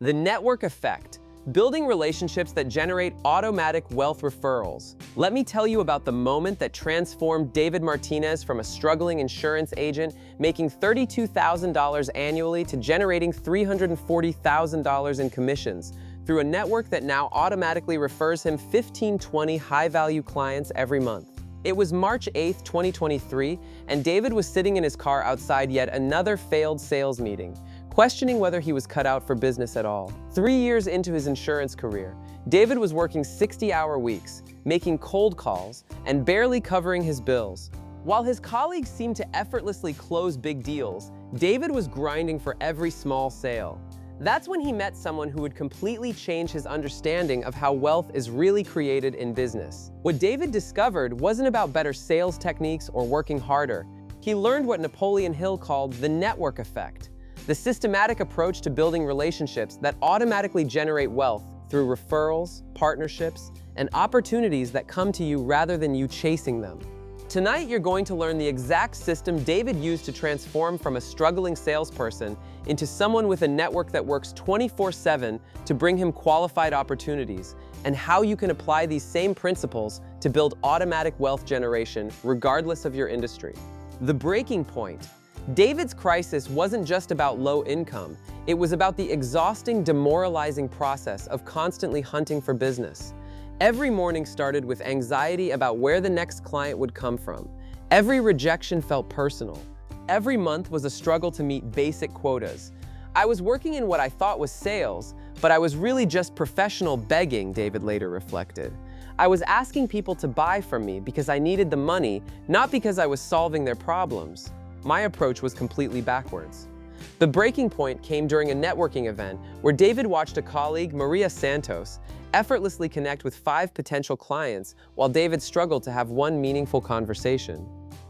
The network effect, building relationships that generate automatic wealth referrals. Let me tell you about the moment that transformed David Martinez from a struggling insurance agent making $32,000 annually to generating $340,000 in commissions through a network that now automatically refers him 15-20 high-value clients every month. It was March 8, 2023, and David was sitting in his car outside yet another failed sales meeting, questioning whether he was cut out for business at all. 3 years into his insurance career, David was working 60-hour weeks, making cold calls, and barely covering his bills. While his colleagues seemed to effortlessly close big deals, David was grinding for every small sale. That's when he met someone who would completely change his understanding of how wealth is really created in business. What David discovered wasn't about better sales techniques or working harder. He learned what Napoleon Hill called the network effect, the systematic approach to building relationships that automatically generate wealth through referrals, partnerships, and opportunities that come to you rather than you chasing them. Tonight, you're going to learn the exact system David used to transform from a struggling salesperson into someone with a network that works 24/7 to bring him qualified opportunities, and how you can apply these same principles to build automatic wealth generation regardless of your industry. The breaking point. David's crisis wasn't just about low income. It was about the exhausting, demoralizing process of constantly hunting for business. Every morning started with anxiety about where the next client would come from. Every rejection felt personal. Every month was a struggle to meet basic quotas. I was working in what I thought was sales, but I was really just professional begging, David later reflected. I was asking people to buy from me because I needed the money, not because I was solving their problems. My approach was completely backwards. The breaking point came during a networking event where David watched a colleague, Maria Santos, effortlessly connect with 5 potential clients while David struggled to have one meaningful conversation.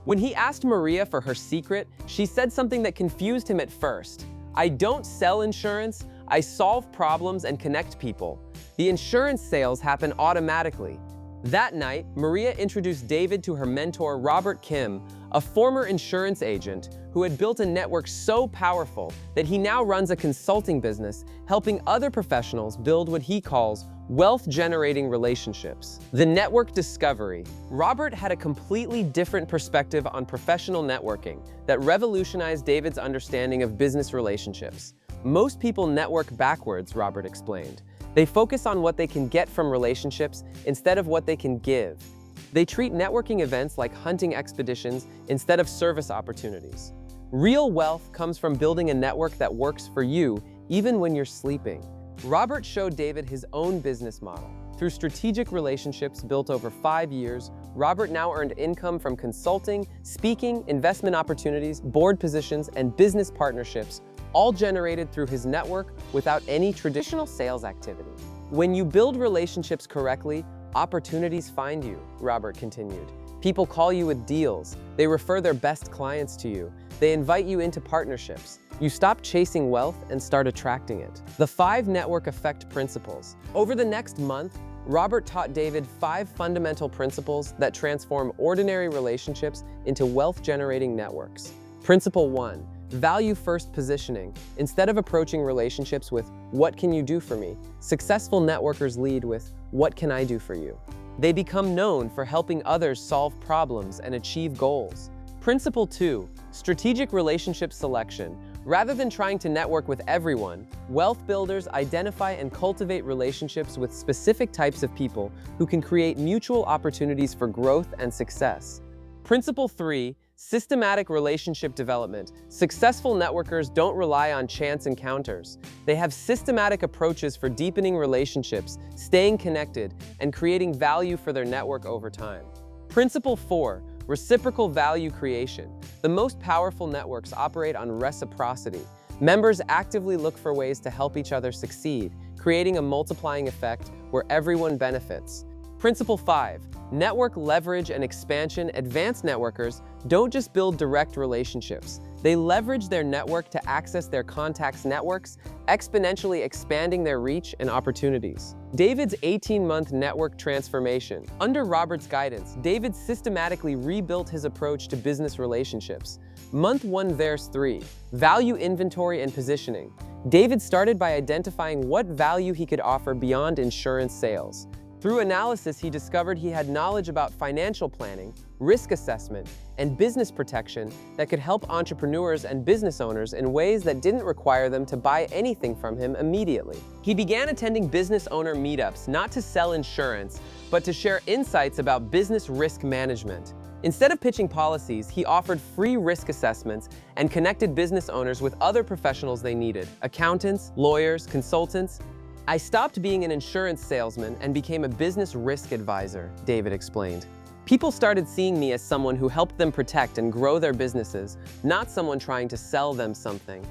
When he asked Maria for her secret, she said something that confused him at first. "I don't sell insurance, I solve problems and connect people. The insurance sales happen automatically." That night, Maria introduced David to her mentor, Robert Kim, a former insurance agent who had built a network so powerful that he now runs a consulting business helping other professionals build what he calls wealth-generating relationships. The network discovery. Robert had a completely different perspective on professional networking that revolutionized David's understanding of business relationships. Most people network backwards, Robert explained. They focus on what they can get from relationships instead of what they can give. They treat networking events like hunting expeditions instead of service opportunities. Real wealth comes from building a network that works for you even when you're sleeping. Robert showed David his own business model. Through strategic relationships built over 5 years, Robert now earned income from consulting, speaking, investment opportunities, board positions, and business partnerships, all generated through his network without any traditional sales activity. When you build relationships correctly, opportunities find you, Robert continued. People call you with deals. They refer their best clients to you. They invite you into partnerships. You stop chasing wealth and start attracting it. The 5 network effect principles. Over the next month, Robert taught David 5 fundamental principles that transform ordinary relationships into wealth-generating networks. Principle 1. Value-first positioning. Instead of approaching relationships with, "What can you do for me?" successful networkers lead with, "What can I do for you?" They become known for helping others solve problems and achieve goals. Principle 2. Strategic relationship selection. Rather than trying to network with everyone, wealth builders identify and cultivate relationships with specific types of people who can create mutual opportunities for growth and success. Principle 3. Systematic relationship development. Successful networkers don't rely on chance encounters. They have systematic approaches for deepening relationships, staying connected, and creating value for their network over time. Principle 4. Reciprocal value creation. The most powerful networks operate on reciprocity. Members actively look for ways to help each other succeed, creating a multiplying effect where everyone benefits. Principle 5. Network leverage and expansion. Advanced networkers don't just build direct relationships. They leverage their network to access their contacts' networks, exponentially expanding their reach and opportunities. David's 18-month network transformation. Under Robert's guidance, David systematically rebuilt his approach to business relationships. Month 1, verse 3. Value inventory and positioning. David started by identifying what value he could offer beyond insurance sales. Through analysis, he discovered he had knowledge about financial planning, risk assessment, and business protection that could help entrepreneurs and business owners in ways that didn't require them to buy anything from him immediately. He began attending business owner meetups not to sell insurance, but to share insights about business risk management. Instead of pitching policies, he offered free risk assessments and connected business owners with other professionals they needed: accountants, lawyers, consultants. "I stopped being an insurance salesman and became a business risk advisor," David explained. "People started seeing me as someone who helped them protect and grow their businesses, not someone trying to sell them something."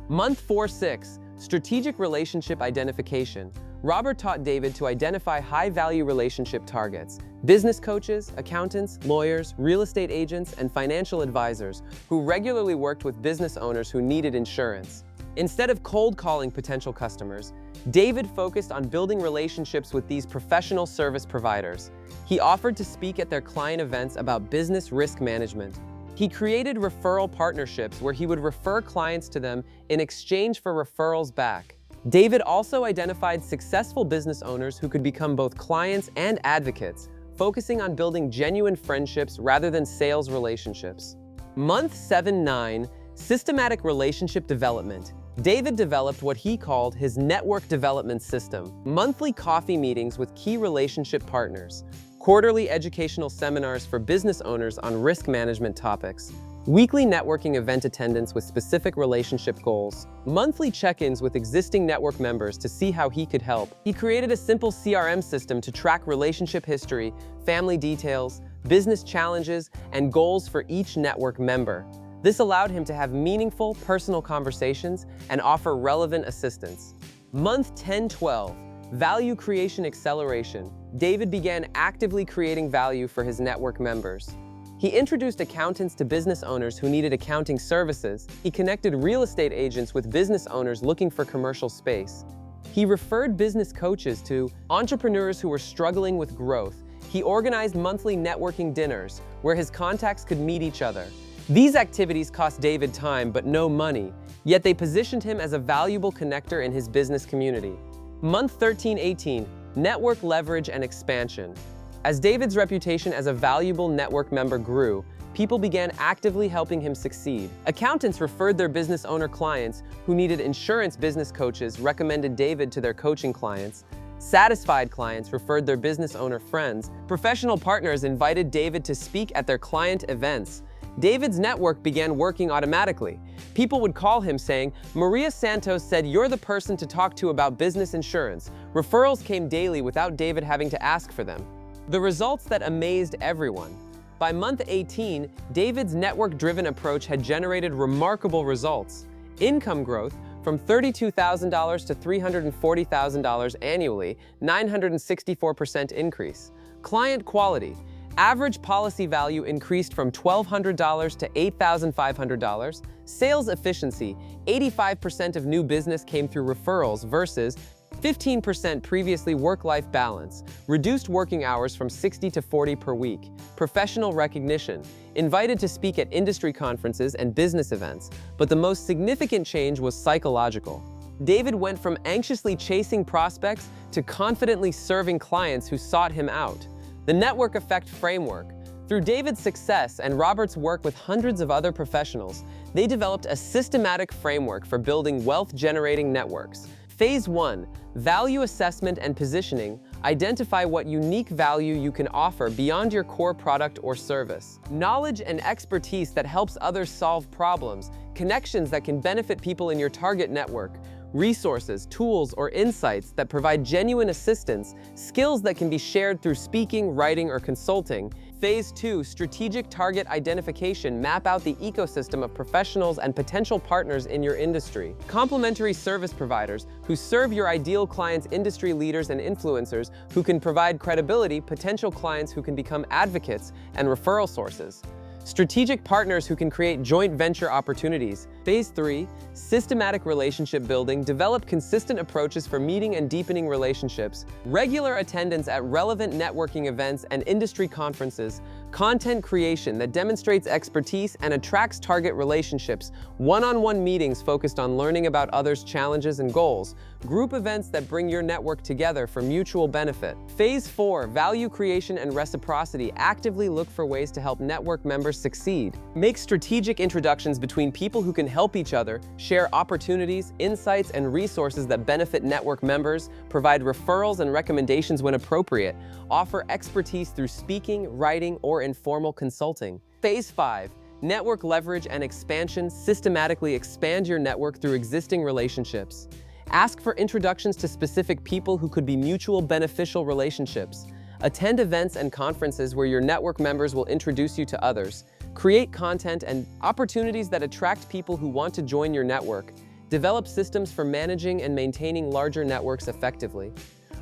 Month 4-6, Strategic Relationship Identification. Robert taught David to identify high-value relationship targets: business coaches, accountants, lawyers, real estate agents, and financial advisors who regularly worked with business owners who needed insurance. Instead of cold calling potential customers, David focused on building relationships with these professional service providers. He offered to speak at their client events about business risk management. He created referral partnerships where he would refer clients to them in exchange for referrals back. David also identified successful business owners who could become both clients and advocates, focusing on building genuine friendships rather than sales relationships. Month 7-9, Systematic Relationship Development. David developed what he called his network development system: monthly coffee meetings with key relationship partners, quarterly educational seminars for business owners on risk management topics, weekly networking event attendance with specific relationship goals, monthly check-ins with existing network members to see how he could help. He created a simple CRM system to track relationship history, family details, business challenges, and goals for each network member. This allowed him to have meaningful, personal conversations and offer relevant assistance. Month 10-12, Value Creation Acceleration. David began actively creating value for his network members. He introduced accountants to business owners who needed accounting services. He connected real estate agents with business owners looking for commercial space. He referred business coaches to entrepreneurs who were struggling with growth. He organized monthly networking dinners where his contacts could meet each other. These activities cost David time but no money, yet they positioned him as a valuable connector in his business community. Month 13-18, Network Leverage and Expansion. As David's reputation as a valuable network member grew, people began actively helping him succeed. Accountants referred their business owner clients who needed insurance. Business coaches recommended David to their coaching clients. Satisfied clients referred their business owner friends. Professional partners invited David to speak at their client events. David's network began working automatically. People would call him saying, "Maria Santos said you're the person to talk to about business insurance." Referrals came daily without David having to ask for them. The results that amazed everyone. By month 18, David's network-driven approach had generated remarkable results. Income growth from $32,000 to $340,000 annually, 964% increase. Client quality. Average policy value increased from $1,200 to $8,500. Sales efficiency. 85% of new business came through referrals versus 15% previously. Work-life balance. Reduced working hours from 60 to 40 per week. Professional recognition. Invited to speak at industry conferences and business events. But the most significant change was psychological. David went from anxiously chasing prospects to confidently serving clients who sought him out. The Network Effect Framework. Through David's success and Robert's work with hundreds of other professionals, they developed a systematic framework for building wealth-generating networks. Phase 1. Value assessment and positioning. Identify what unique value you can offer beyond your core product or service. Knowledge and expertise that helps others solve problems. Connections that can benefit people in your target network. Resources, tools, or insights that provide genuine assistance. Skills that can be shared through speaking, writing, or consulting. Phase 2. Strategic target identification. Map out the ecosystem of professionals and potential partners in your industry. Complementary service providers who serve your ideal clients. Industry leaders and influencers who can provide credibility. Potential clients who can become advocates and referral sources. Strategic partners who can create joint venture opportunities. Phase 3, systematic relationship building. Develop consistent approaches for meeting and deepening relationships. Regular attendance at relevant networking events and industry conferences. Content creation that demonstrates expertise and attracts target relationships. One-on-one meetings focused on learning about others' challenges and goals. Group events that bring your network together for mutual benefit. Phase 4, value creation and reciprocity. Actively look for ways to help network members succeed. Make strategic introductions between people who can help each other, share opportunities, insights, and resources that benefit network members, provide referrals and recommendations when appropriate, offer expertise through speaking, writing, or informal consulting. Phase 5, network leverage and expansion. Systematically expand your network through existing relationships. Ask for introductions to specific people who could be mutual beneficial relationships. Attend events and conferences where your network members will introduce you to others. Create content and opportunities that attract people who want to join your network. Develop systems for managing and maintaining larger networks effectively.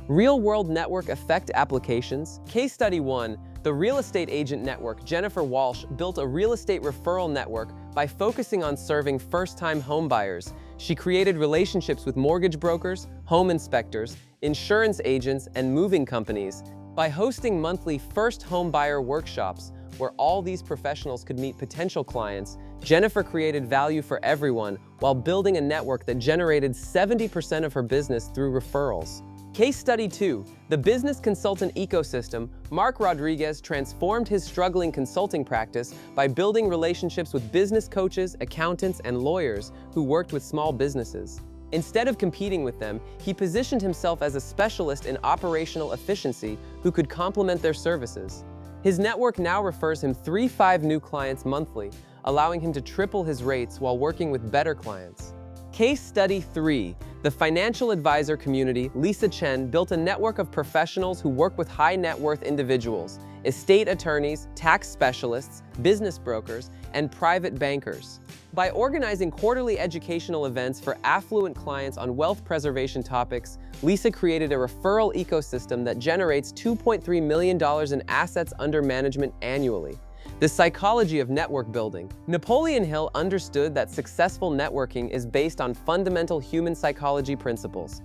Real-world network effect applications. Case study 1, the real estate agent network. Jennifer Walsh built a real estate referral network by focusing on serving first-time home buyers. She created relationships with mortgage brokers, home inspectors, insurance agents, and moving companies. By hosting monthly first home buyer workshops, where all these professionals could meet potential clients, Jennifer created value for everyone while building a network that generated 70% of her business through referrals. Case study 2, the business consultant ecosystem. Mark Rodriguez transformed his struggling consulting practice by building relationships with business coaches, accountants, and lawyers who worked with small businesses. Instead of competing with them, he positioned himself as a specialist in operational efficiency who could complement their services. His network now refers him 3-5 new clients monthly, allowing him to triple his rates while working with better clients. Case study 3, the financial advisor community. Lisa Chen built a network of professionals who work with high net worth individuals, estate attorneys, tax specialists, business brokers, and private bankers. By organizing quarterly educational events for affluent clients on wealth preservation topics, Lisa created a referral ecosystem that generates $2.3 million in assets under management annually. The psychology of network building. Napoleon Hill understood that successful networking is based on fundamental human psychology principles.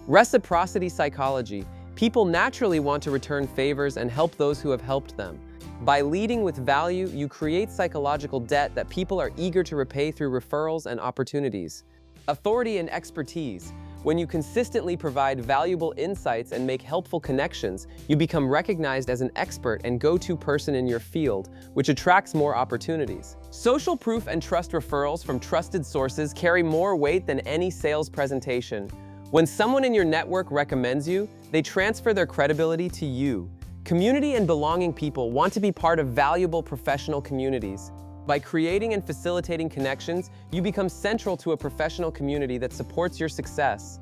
Reciprocity psychology. People naturally want to return favors and help those who have helped them. By leading with value, you create psychological debt that people are eager to repay through referrals and opportunities. Authority and expertise. When you consistently provide valuable insights and make helpful connections, you become recognized as an expert and go-to person in your field, which attracts more opportunities. Social proof and trust. Referrals from trusted sources carry more weight than any sales presentation. When someone in your network recommends you, they transfer their credibility to you. Community and belonging. People want to be part of valuable professional communities. By creating and facilitating connections, you become central to a professional community that supports your success.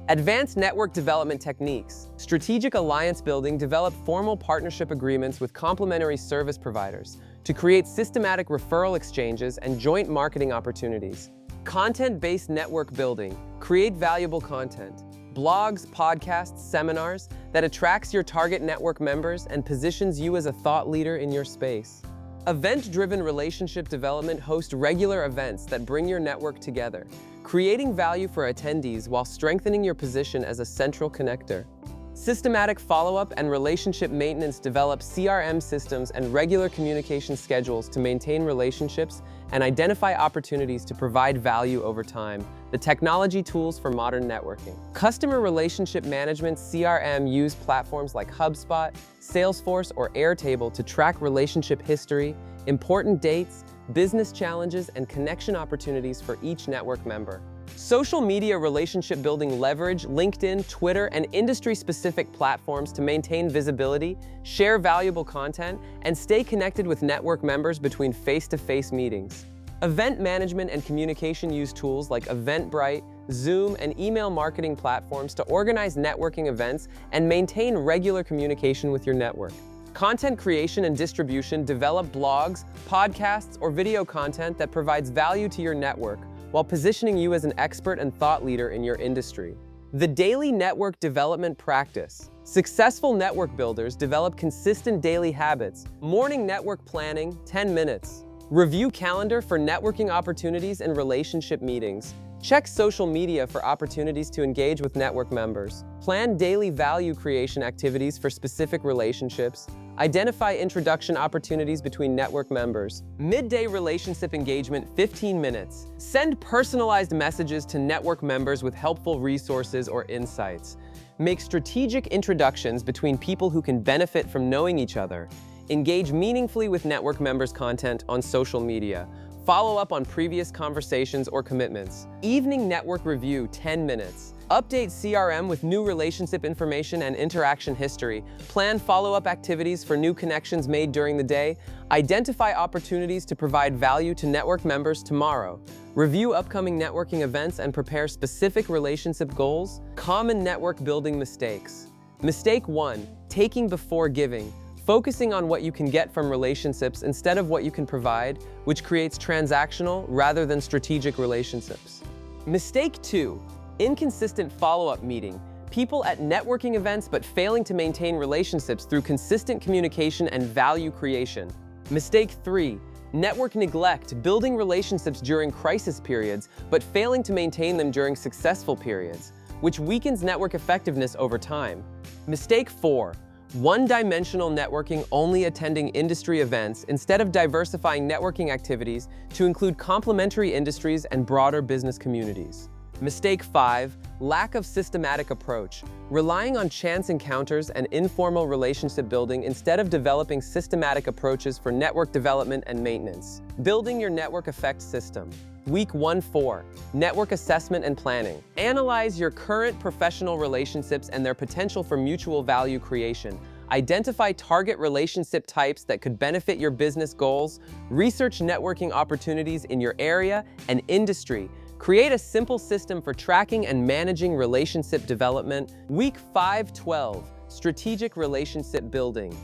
Advanced network development techniques. Strategic alliance building. Develop formal partnership agreements with complementary service providers to create systematic referral exchanges and joint marketing opportunities. Content-based network building. Create valuable content. Blogs, podcasts, seminars that attracts your target network members and positions you as a thought leader in your space. Event-driven relationship development. Host regular events that bring your network together, creating value for attendees while strengthening your position as a central connector. Systematic follow-up and relationship maintenance. Develop CRM systems and regular communication schedules to maintain relationships and identify opportunities to provide value over time. The technology tools for modern networking. Customer relationship management. CRM. Use platforms like HubSpot, Salesforce, or Airtable to track relationship history, important dates, business challenges, and connection opportunities for each network member. Social media relationship building. Leverage LinkedIn, Twitter, and industry-specific platforms to maintain visibility, share valuable content, and stay connected with network members between face-to-face meetings. Event management and communication. Use tools like Eventbrite, Zoom, and email marketing platforms to organize networking events and maintain regular communication with your network. Content creation and distribution. Develop blogs, podcasts, or video content that provides value to your network while positioning you as an expert and thought leader in your industry. The daily network development practice. Successful network builders develop consistent daily habits. Morning network planning, 10 minutes. Review calendar for networking opportunities and relationship meetings. Check social media for opportunities to engage with network members. Plan daily value creation activities for specific relationships. Identify introduction opportunities between network members. Midday relationship engagement, 15 minutes. Send personalized messages to network members with helpful resources or insights. Make strategic introductions between people who can benefit from knowing each other. Engage meaningfully with network members' content on social media. Follow up on previous conversations or commitments. Evening network review, 10 minutes. Update CRM with new relationship information and interaction history. Plan follow-up activities for new connections made during the day. Identify opportunities to provide value to network members tomorrow. Review upcoming networking events and prepare specific relationship goals. Common network building mistakes. Mistake 1, taking before giving. Focusing on what you can get from relationships instead of what you can provide, which creates transactional rather than strategic relationships. Mistake 2, inconsistent follow-up meeting. People at networking events but failing to maintain relationships through consistent communication and value creation. Mistake 3, network neglect, building relationships during crisis periods but failing to maintain them during successful periods, which weakens network effectiveness over time. Mistake 4, one-dimensional networking, only attending industry events instead of diversifying networking activities to include complementary industries and broader business communities. Mistake 5, lack of systematic approach, relying on chance encounters and informal relationship building instead of developing systematic approaches for network development and maintenance. Building your network effect system. Week 1-4, network assessment and planning. Analyze your current professional relationships and their potential for mutual value creation. Identify target relationship types that could benefit your business goals. Research networking opportunities in your area and industry. Create a simple system for tracking and managing relationship development. Week 5-12, strategic relationship building.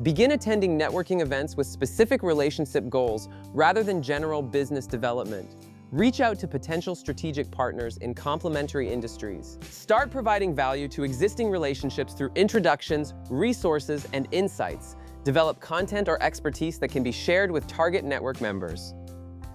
Begin attending networking events with specific relationship goals rather than general business development. Reach out to potential strategic partners in complementary industries. Start providing value to existing relationships through introductions, resources, and insights. Develop content or expertise that can be shared with target network members.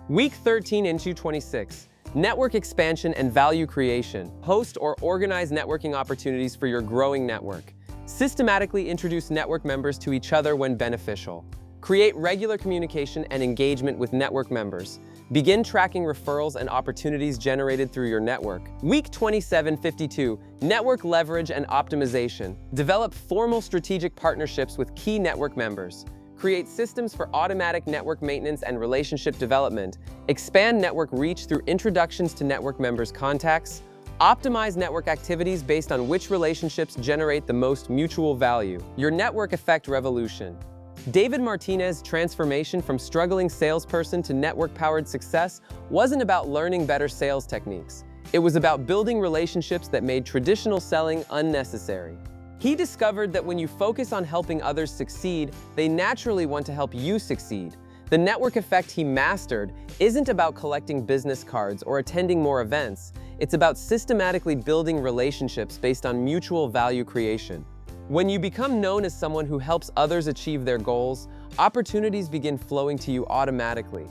Week 13-26, network expansion and value creation. Host or organize networking opportunities for your growing network. Systematically introduce network members to each other when beneficial. Create regular communication and engagement with network members. Begin tracking referrals and opportunities generated through your network. Week 27-52, network leverage and optimization. Develop formal strategic partnerships with key network members. Create systems for automatic network maintenance and relationship development. Expand network reach through introductions to network members' contacts. Optimize network activities based on which relationships generate the most mutual value. Your network effect revolution. David Martinez's transformation from struggling salesperson to network-powered success wasn't about learning better sales techniques. It was about building relationships that made traditional selling unnecessary. He discovered that when you focus on helping others succeed, they naturally want to help you succeed. The network effect he mastered isn't about collecting business cards or attending more events. It's about systematically building relationships based on mutual value creation. When you become known as someone who helps others achieve their goals, opportunities begin flowing to you automatically.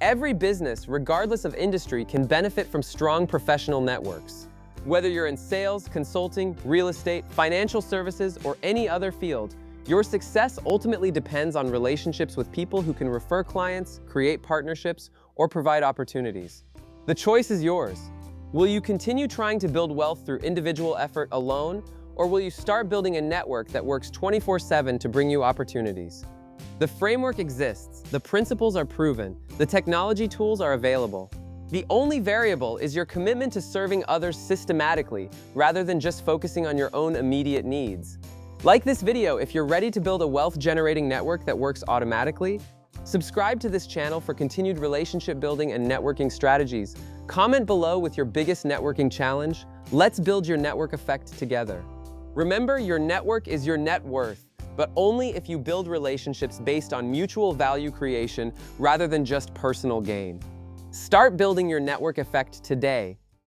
Every business, regardless of industry, can benefit from strong professional networks. Whether you're in sales, consulting, real estate, financial services, or any other field, your success ultimately depends on relationships with people who can refer clients, create partnerships, or provide opportunities. The choice is yours. Will you continue trying to build wealth through individual effort alone, or will you start building a network that works 24/7 to bring you opportunities? The framework exists, the principles are proven, the technology tools are available. The only variable is your commitment to serving others systematically, rather than just focusing on your own immediate needs. Like this video if you're ready to build a wealth-generating network that works automatically. Subscribe to this channel for continued relationship building and networking strategies. Comment below with your biggest networking challenge. Let's build your network effect together. Remember, your network is your net worth, but only if you build relationships based on mutual value creation rather than just personal gain. Start building your network effect today.